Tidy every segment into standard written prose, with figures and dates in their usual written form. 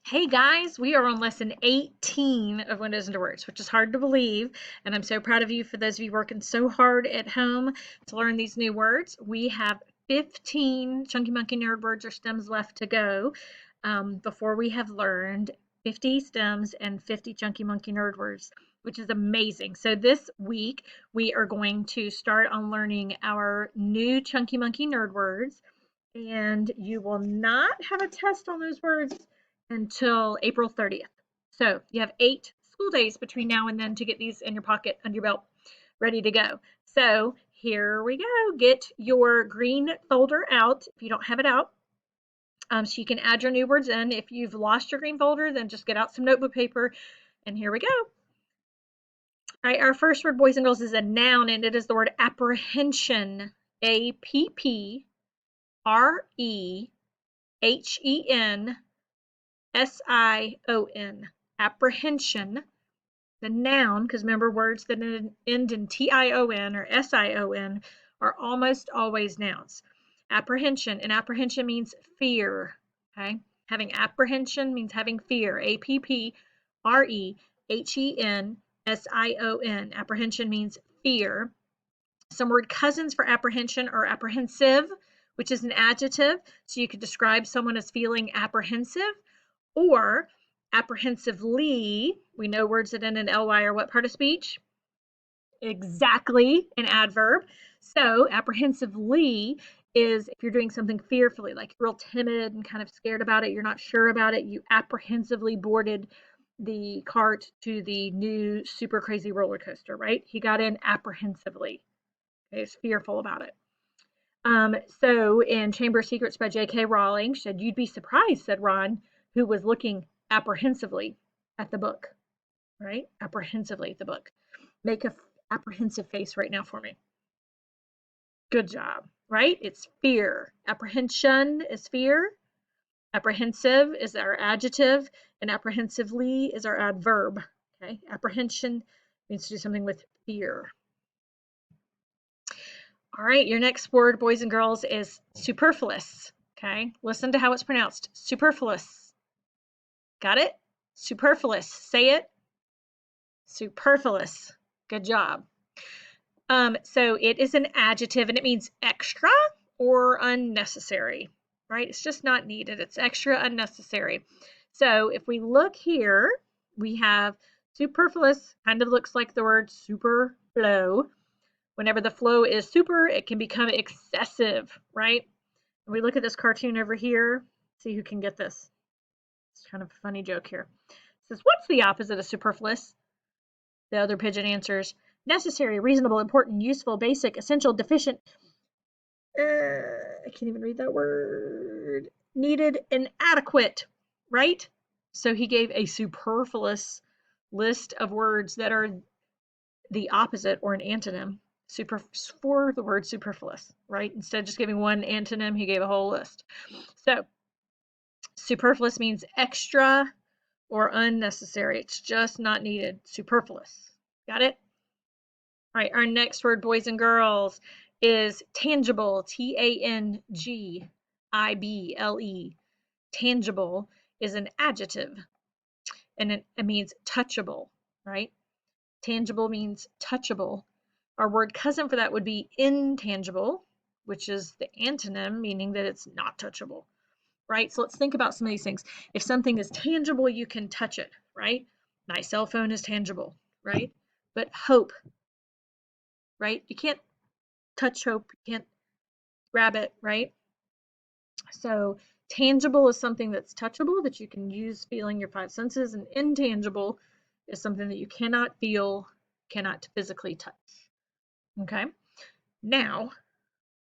Hey guys, we are on lesson 18 of Windows into Words, which is hard to believe, and I'm so proud of you for those of you working so hard at home to learn these new words. We have 15 Chunky Monkey Nerd words or stems left to go before we have learned 50 stems and 50 Chunky Monkey Nerd words, which is amazing. So this week we are going to start on learning our new Chunky Monkey Nerd words, and you will not have a test on those words until April 30th. So you have 8 school days between now and then to get these in your pocket, under your belt, ready to go. So here we go. Get your green folder out if you don't have it out. So you can add your new words in. If you've lost your green folder, then just get out some notebook paper, and here we go. All right, our first word, boys and girls, is a noun, and it is the word apprehension. APPREHEN SION. Apprehension, the noun, because remember words that end in TION or SION are almost always nouns. Apprehension, and apprehension means fear. Okay, having apprehension means having fear. APPREHEN SION. Apprehension means fear. Some word cousins for apprehension are apprehensive, which is an adjective, so you could describe someone as feeling apprehensive, or apprehensively. We know words that end in ly are what part of speech? Exactly, an adverb. So apprehensively is if you're doing something fearfully, like you're real timid and kind of scared about it, you're not sure about it, you apprehensively boarded the cart to the new super crazy roller coaster, right? He got in apprehensively. Okay, he's fearful about it. So in Chamber of Secrets by J.K. Rowling, she said, "You'd be surprised," said Ron, who was looking apprehensively at the book, right? Apprehensively at the book. Make a apprehensive face right now for me. Good job, right? It's fear. Apprehension is fear. Apprehensive is our adjective, and apprehensively is our adverb. Okay, apprehension means to do something with fear. All right, your next word, boys and girls, is superfluous. Okay, listen to how it's pronounced. Superfluous. Got it? Superfluous. Say it. Superfluous. Good job. So it is an adjective and it means extra or unnecessary, right? It's just not needed. It's extra, unnecessary. So if we look here, we have superfluous, kind of looks like the word superflow. Whenever the flow is super, it can become excessive, right? And we look at this cartoon over here, see who can get this. It's kind of a funny joke here. It says, what's the opposite of superfluous? The other pigeon answers, necessary, reasonable, important, useful, basic, essential, deficient. I can't even read that word. Needed, inadequate, right? So he gave a superfluous list of words that are the opposite or an antonym for the word superfluous, right? Instead of just giving one antonym, he gave a whole list. So superfluous means extra or unnecessary. It's just not needed. Superfluous. Got it? All right, our next word, boys and girls, is tangible. Tangible. Tangible is an adjective, and it means touchable, right? Tangible means touchable. Our word cousin for that would be intangible, which is the antonym, meaning that it's not touchable, right? So let's think about some of these things. If something is tangible, you can touch it, right? My cell phone is tangible, right? But hope, right? You can't touch hope, you can't grab it, right? So tangible is something that's touchable, that you can use feeling your five senses, and intangible is something that you cannot feel, cannot physically touch. Okay? Now,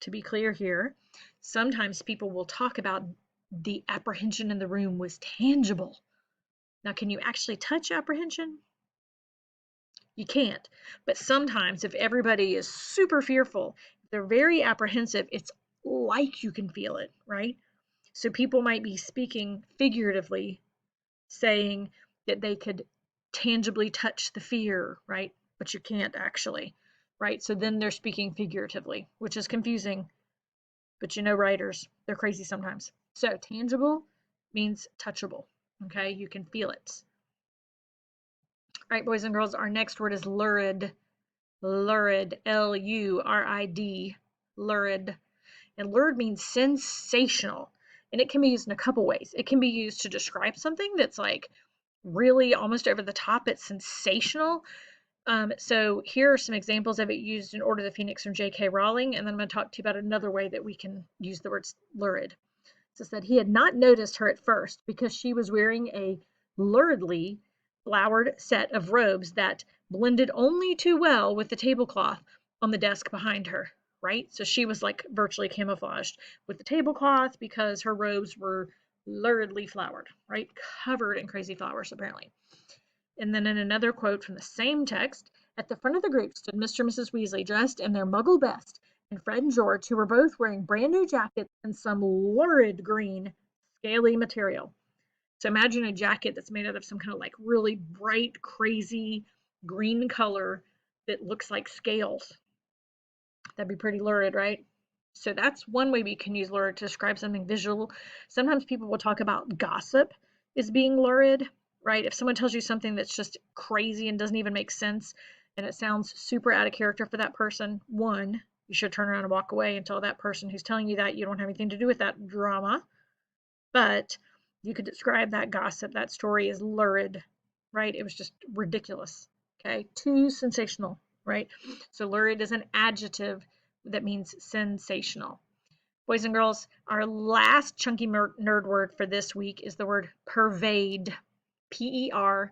to be clear here, sometimes people will talk about the apprehension in the room was tangible. Now, can you actually touch apprehension? You can't. But sometimes, if everybody is super fearful, they're very apprehensive, it's like you can feel it, right? So people might be speaking figuratively, saying that they could tangibly touch the fear, right? But you can't actually, right? So then they're speaking figuratively, which is confusing. But you know, writers, they're crazy sometimes. So tangible means touchable. Okay, you can feel it. All right, boys and girls, our next word is lurid. Lurid, L-U-R-I-D, lurid. And lurid means sensational. And it can be used in a couple ways. It can be used to describe something that's like really almost over the top. It's sensational. So here are some examples of it used in Order of the Phoenix from J.K. Rowling, and then I'm going to talk to you about another way that we can use the word lurid. So it said he had not noticed her at first because she was wearing a luridly flowered set of robes that blended only too well with the tablecloth on the desk behind her, right? So she was like virtually camouflaged with the tablecloth because her robes were luridly flowered, right? Covered in crazy flowers, apparently. And then in another quote from the same text, at the front of the group stood Mr. and Mrs. Weasley dressed in their muggle best, and Fred and George, who were both wearing brand new jackets and some lurid green, scaly material. So imagine a jacket that's made out of some kind of like really bright, crazy green color that looks like scales. That'd be pretty lurid, right? So that's one way we can use lurid to describe something visual. Sometimes people will talk about gossip as being lurid, right? If someone tells you something that's just crazy and doesn't even make sense and it sounds super out of character for that person, one, you should turn around and walk away and tell that person who's telling you that you don't have anything to do with that drama. But you could describe that gossip, that story as lurid, right? It was just ridiculous, okay? Too sensational, right? So lurid is an adjective that means sensational. Boys and girls, our last chunky nerd word for this week is the word pervade, P-E-R-V-A-D-E.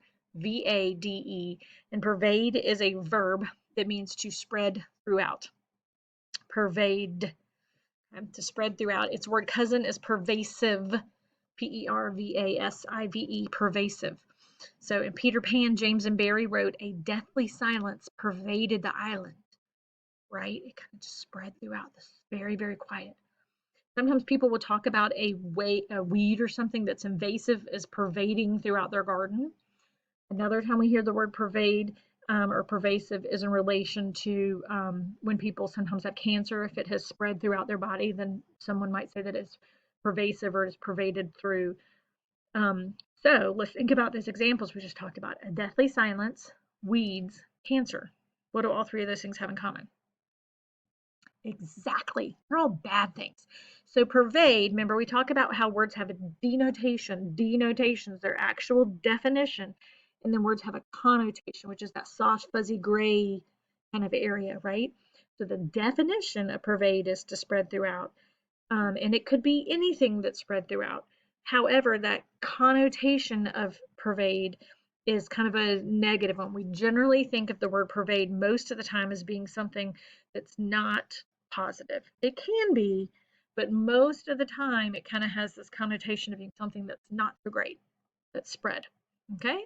And pervade is a verb that means to spread throughout. Pervade, to spread throughout. Its word cousin is pervasive, P-E-R-V-A-S-I-V-E, pervasive. So in Peter Pan, James and Barry wrote, a deathly silence pervaded the island, right? It kind of just spread throughout. This is very, very quiet. Sometimes people will talk about a weed or something that's invasive as pervading throughout their garden. Another time we hear the word pervade or pervasive is in relation to when people sometimes have cancer. If it has spread throughout their body, then someone might say that it's pervasive or it's pervaded through. So let's think about these examples we just talked about. A deathly silence, weeds, cancer. What do all three of those things have in common? Exactly. They're all bad things. So pervade, remember we talk about how words have a denotation. Denotations, their actual definition. And then words have a connotation, which is that soft, fuzzy, gray kind of area, right? So the definition of pervade is to spread throughout. And it could be anything that's spread throughout. However, that connotation of pervade is kind of a negative one. We generally think of the word pervade most of the time as being something that's not positive. It can be, but most of the time it kind of has this connotation of being something that's not so great, that's spread. Okay,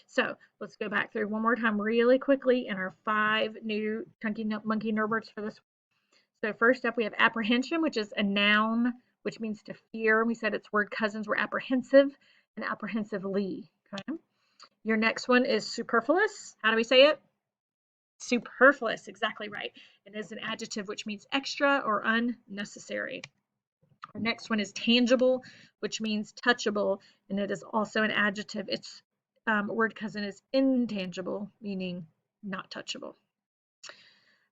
so let's go back through one more time really quickly in our 5 new Chunky Monkey nerd words for this. So first up we have apprehension, which is a noun, which means to fear. We said its word cousins were apprehensive and apprehensively. Okay. Your next one is superfluous. How do we say it? Superfluous, exactly right. It is an adjective which means extra or unnecessary. Our next one is tangible, which means touchable, and it is also an adjective. Its word cousin is intangible, meaning not touchable.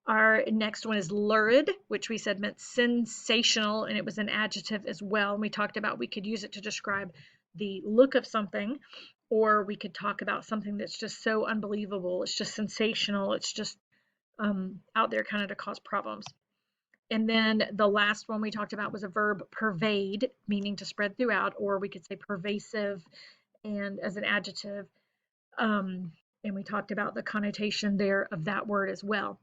Our next one is lurid, which we said meant sensational, and it was an adjective as well. And we talked about we could use it to describe the look of something, or we could talk about something that's just so unbelievable. It's just sensational. It's just out there kind of to cause problems. And then the last one we talked about was a verb pervade, meaning to spread throughout, or we could say pervasive and as an adjective. And we talked about the connotation there of that word as well.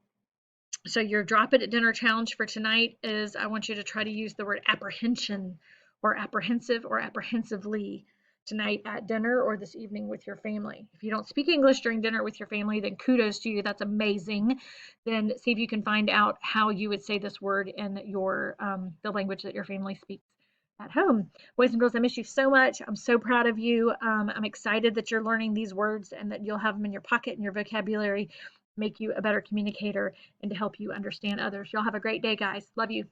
So your drop it at dinner challenge for tonight is I want you to try to use the word apprehension or apprehensive or apprehensively tonight at dinner or this evening with your family. If you don't speak English during dinner with your family, then kudos to you. That's amazing. Then see if you can find out how you would say this word in your the language that your family speaks at home. Boys and girls, I miss you so much. I'm so proud of you. I'm excited that you're learning these words and that you'll have them in your pocket and your vocabulary, make you a better communicator and to help you understand others. Y'all have a great day, guys. Love you.